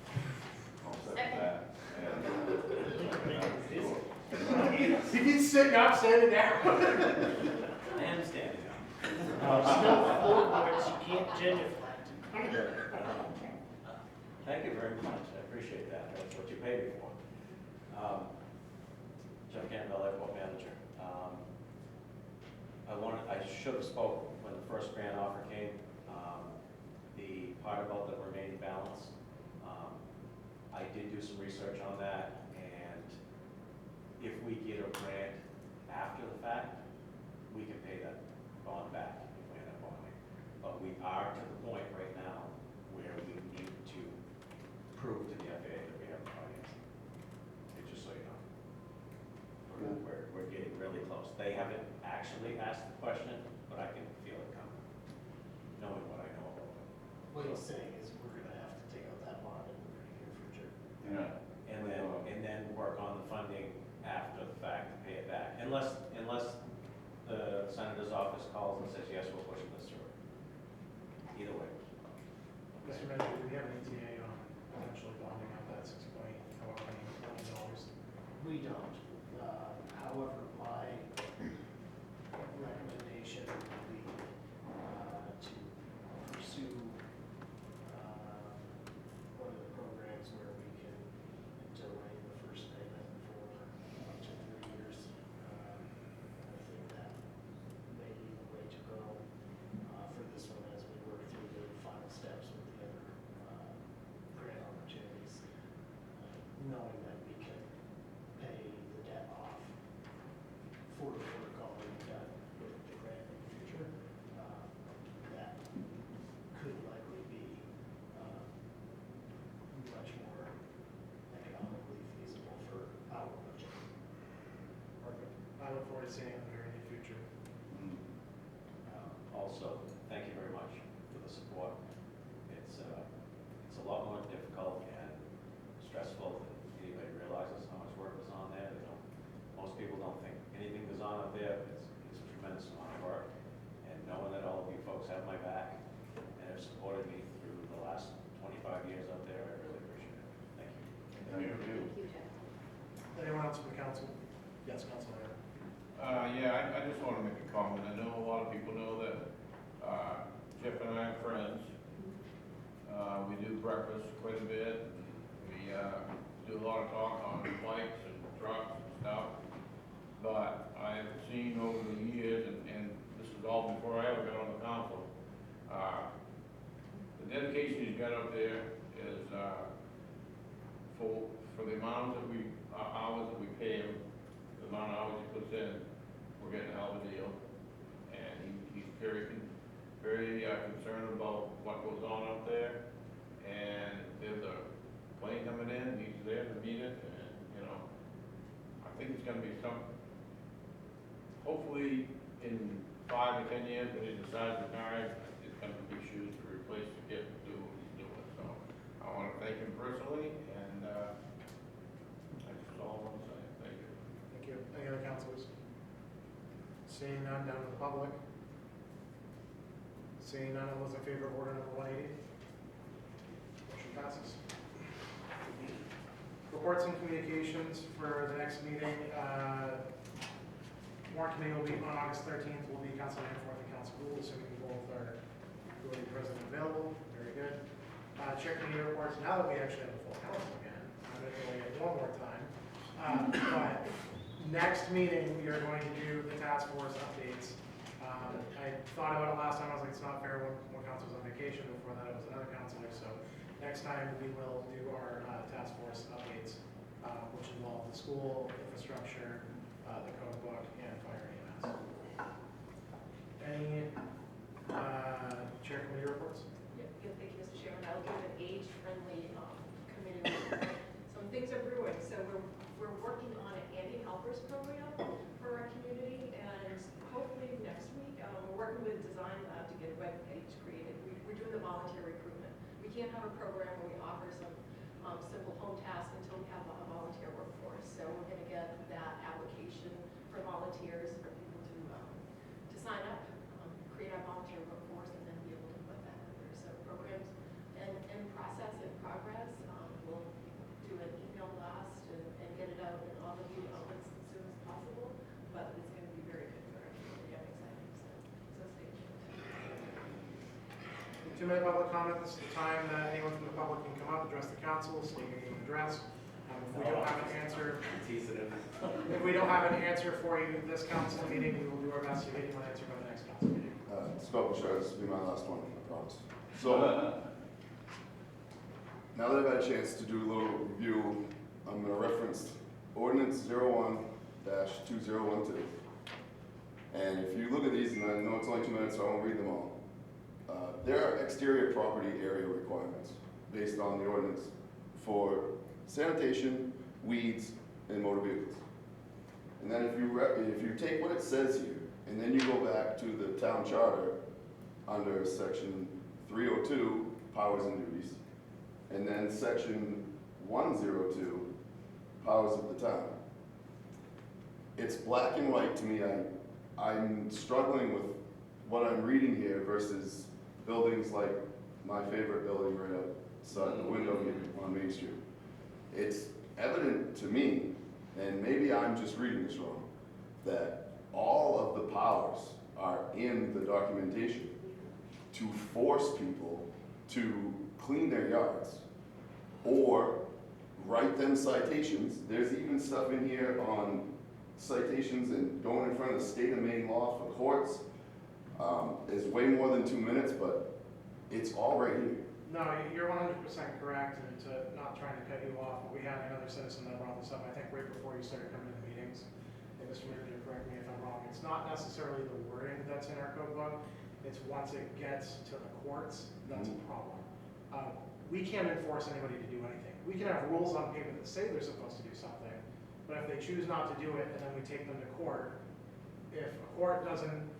I'll second that. He's sitting up, standing down. I understand. Still floorboards, you can't genuflect. Thank you very much, I appreciate that, that's what you pay me for. Jeff Campbell, Airport Manager. I should have spoke when the first grant offer came. The part about the remaining balance, I did do some research on that, and if we get a grant after the fact, we can pay that bond back if we end up bonding. But we are to the point right now where we need to prove to the FAA that we have the financing. Just so you know. We're getting really close. They haven't actually asked the question, but I can feel it coming, knowing what I know about it. What he's saying is we're gonna have to take out that bond in the very near future. Yeah. And then work on the funding after the fact to pay it back. Unless the senator's office calls and says, yes, we're pushing this through. Either way. Mr. Manager, do we have an ETA on potentially bonding out that $6.8 million? We don't. However, my recommendation would be to pursue one of the programs where we can delay the first payment for up to 3 years. I think that may be the way to go for this one as we work through the final steps with the other grant opportunities, knowing that we can pay the debt off for the work already done with the grant in the future. That could likely be much more economically feasible for our budget. Perfect. I look forward to seeing it in the very near future. Also, thank you very much for the support. It's a lot more difficult and stressful than anybody realizes how much work is on there. Most people don't think anything goes on up there, but it's a tremendous amount of work. And knowing that all of you folks have my back and have supported me through the last 25 years up there, I really appreciate it. Thank you. Thank you. Thank you, Jeff. Anyone else from the council? Yes, Councilor. Yeah, I just want to make a comment. I know a lot of people know that Jeff and I are friends. We do breakfast quite a bit. We do a lot of talk on bikes and trucks and stuff. but I have seen over the years, and this is all before I ever got on the council, the dedication he's got up there is, for the amount that we, hours that we pay him, the amount of hours he puts in, we're getting a hell of a deal. And he's very concerned about what goes on up there. And if there's a plane coming in, he's there to meet it, and, you know, I think it's gonna be hopefully in 5 or 10 years, when he decides to retire, it's gonna be shoes to replace to get to do what he's doing. So I wanna thank him personally, and, that's all I wanna say. Thank you. Thank you. Any other councilors? Seeing none, down to the public. Seeing none, all those in favor of order number 180? Motion passes. Reports and communications for the next meeting. Warrant committee will be on August 13th, will be Council Danforth and Council Gould, assuming both are duly present and available. Very good. Chair committee reports, now that we actually have a full council again, I'm going to go get one more time. But next meeting, we are going to do the task force updates. I thought about it last time, I was like, it's not fair when one council was on vacation, before that it was another councilor, so next time we will do our task force updates, which involve the school, infrastructure, the code book, and fire EMS. Any chair committee reports? Yeah, thank you, Mr. Chairman. I'll give an age-friendly committee report. Some things are brewing, so we're working on an Andy Helpers program for our community, and hopefully next week, we're working with Design Lab to get a web page created. We're doing the volunteer recruitment. We can't have a program where we offer some simple home tasks until we have a volunteer workforce. So we're going to get that application for volunteers, for people to sign up, create our volunteer workforce, and then be able to put that in there. So programs in process, in progress. We'll do an email blast and get it out in all of you outlets as soon as possible. But it's going to be very good for our community. I'm excited. So stay tuned. 2-minute public comment. This is the time that anyone from the public can come up, address the council, state your name and address. If we don't have an answer, if we don't have an answer for you this council meeting, we will do our best to get you an answer by the next council meeting. Spoken sure, this will be my last one, I promise. So, now that I've had a chance to do a little review, I'm going to reference Ordinance 01-2012. And if you look at these, and I know it's only 2 minutes, so I won't read them all. There are exterior property area requirements based on the ordinance for sanitation, weeds, and motor vehicles. And then if you take what it says here, and then you go back to the town charter under section 302, powers and duties, and then section 102, powers of the town. It's black and white to me. I'm struggling with what I'm reading here versus buildings like my favorite building right outside the window here on Main Street. It's evident to me, and maybe I'm just reading this wrong, that all of the powers are in the documentation to force people to clean their yards or write them citations. There's even stuff in here on citations and going in front of the state of Maine law for courts. It's way more than 2 minutes, but it's all right here. No, you're 100% correct, and not trying to cut you off, but we had another citizen that brought this up, I think, right before you started coming to the meetings. And Mr. Manager, correct me if I'm wrong, it's not necessarily the wording that's in our code book, it's once it gets to the courts, that's a problem. We can't enforce anybody to do anything. We can have rules on paper that say they're supposed to do something, but if they choose not to do it, and then we take them to court, if a court doesn't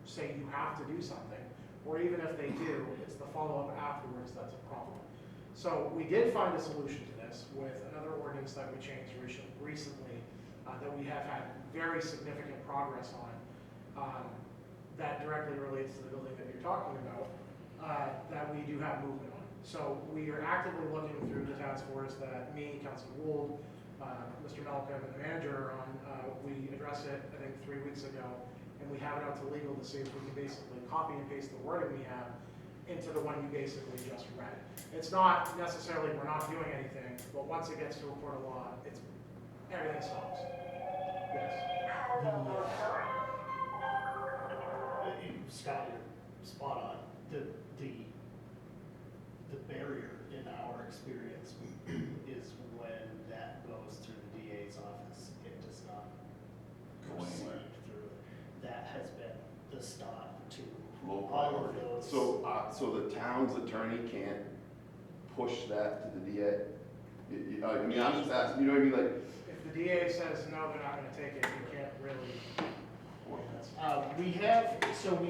say you have to do something, or even if they do, it's the follow-up afterwards that's a problem. So we did find a solution to this with another ordinance that we changed recently that we have had very significant progress on that directly relates to the building that you're talking about, that we do have movement on. So we are actively looking through the task force that me, Councilor Gould, Mr. Malcolm, and the manager are on. We addressed it, I think, 3 weeks ago, and we have it out to legal to see if we can basically copy and paste the wording we have into the one you basically just read. It's not necessarily we're not doing anything, but once it gets to a court of law, everything stops. Yes. Scott, you're spot on. The barrier in our experience is when that goes through the DA's office, it does not proceed through. That has been the stop to Low all of priority. those. So the town's attorney can't push that to the DA? I mean, I'm just asking, you know what I mean, like, If the DA says, no, they're not gonna take it, you can't really. We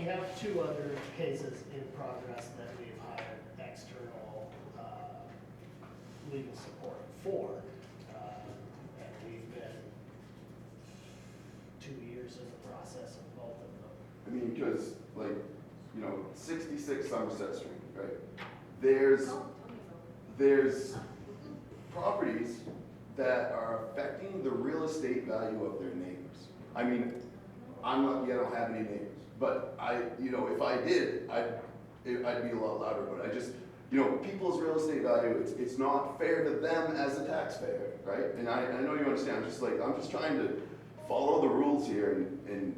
have two other cases in progress that we've hired external legal support for. And we've been 2 years in the process of both of them. I mean, because, like, 66 Somerset Street, right? There's properties that are affecting the real estate value of their neighbors. I mean, I'm lucky I don't have any neighbors, but if I did, I'd be a lot louder, but I just, people's real estate value, it's not fair to them as a taxpayer, right? And I know you understand, I'm just trying to follow the rules here, and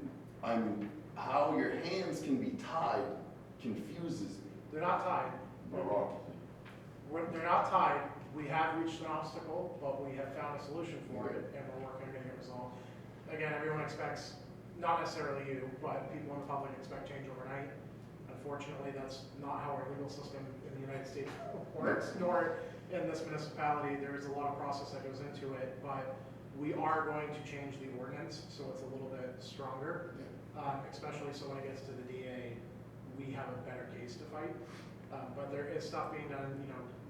how your hands can be tied confuses me. They're not tied. Am I wrong? They're not tied. We have reached an obstacle, but we have found a solution for it, and we're working on getting it resolved. Again, everyone expects, not necessarily you, but people in the public expect change overnight. Unfortunately, that's not how our legal system in the United States works, nor in this municipality. There is a lot of process that goes into it, but we are going to change the ordinance so it's a little bit stronger, especially so when it gets to the DA, we have a better case to fight. But there is stuff being done,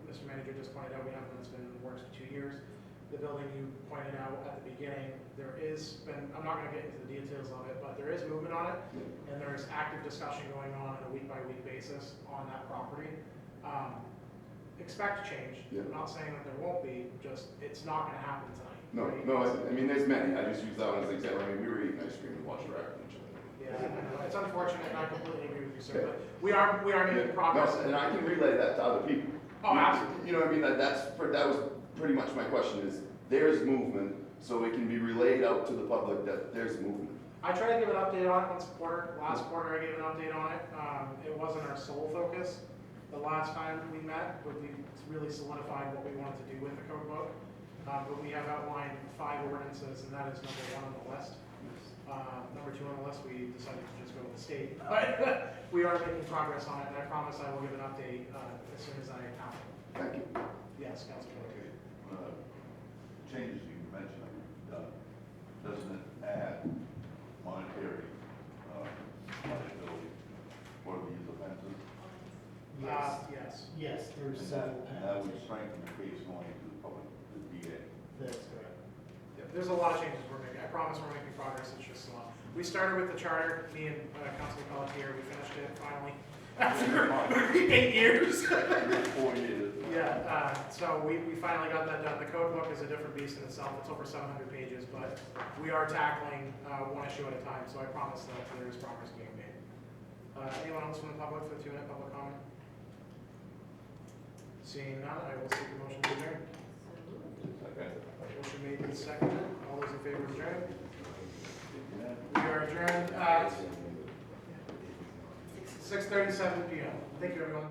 Mr. Manager just pointed out, we have one that's been in the works for 2 years. The building you pointed out at the beginning, I'm not gonna get into the details of it, but there is movement on it, and there is active discussion going on a week-by-week basis on that property. Expect change. Yeah. I'm not saying that there won't be, just, it's not gonna happen tonight. No, right? I mean, there's many. I just use that one as an example. I mean, we were eating ice cream and watching track from each other. Yeah, I know. It's unfortunate, and I completely agree with you, sir, but we are making No, progress. and I can relay that to other people. Oh, absolutely. You know what I mean? That was pretty much my question is, there's movement, so it can be relayed out to the public that there's movement. I try to give an update on it once a quarter. Last quarter, I gave an update on it. It wasn't our sole focus. The last time we met, but we really solidified what we wanted to do with the code book. But we have outlined 5 ordinances, and that is number 1 on the list. Number 2 on the list, we decided to just go with the state. But we are making progress on it, and I promise I will give an update as soon as I have it. Thank you. Yes, Councilman. Okay, changes you mentioned, doesn't it add monetary liability for these offenses? Yes. Yes, there's And several that would penalties. strengthen the case going to the public, the DA. That's correct. Yeah, there's a lot of changes we're making. I promise we're making progress. It's just slow. We started with the charter, me and Councilman Pelletier, we finished it finally after 8 years. 4 years. Yeah, so we finally got that done. The code book is a different beast in itself. It's over 700 pages, but we are tackling one issue at a time, so I promise that there is progress being made. Anyone else from the public for the 2-minute public comment? Seeing none, I will seek a motion to adjourn. Okay. Motion made and seconded. All those in favor of adjourn? We are adjourned at 6:37 p.m. Thank you, everyone.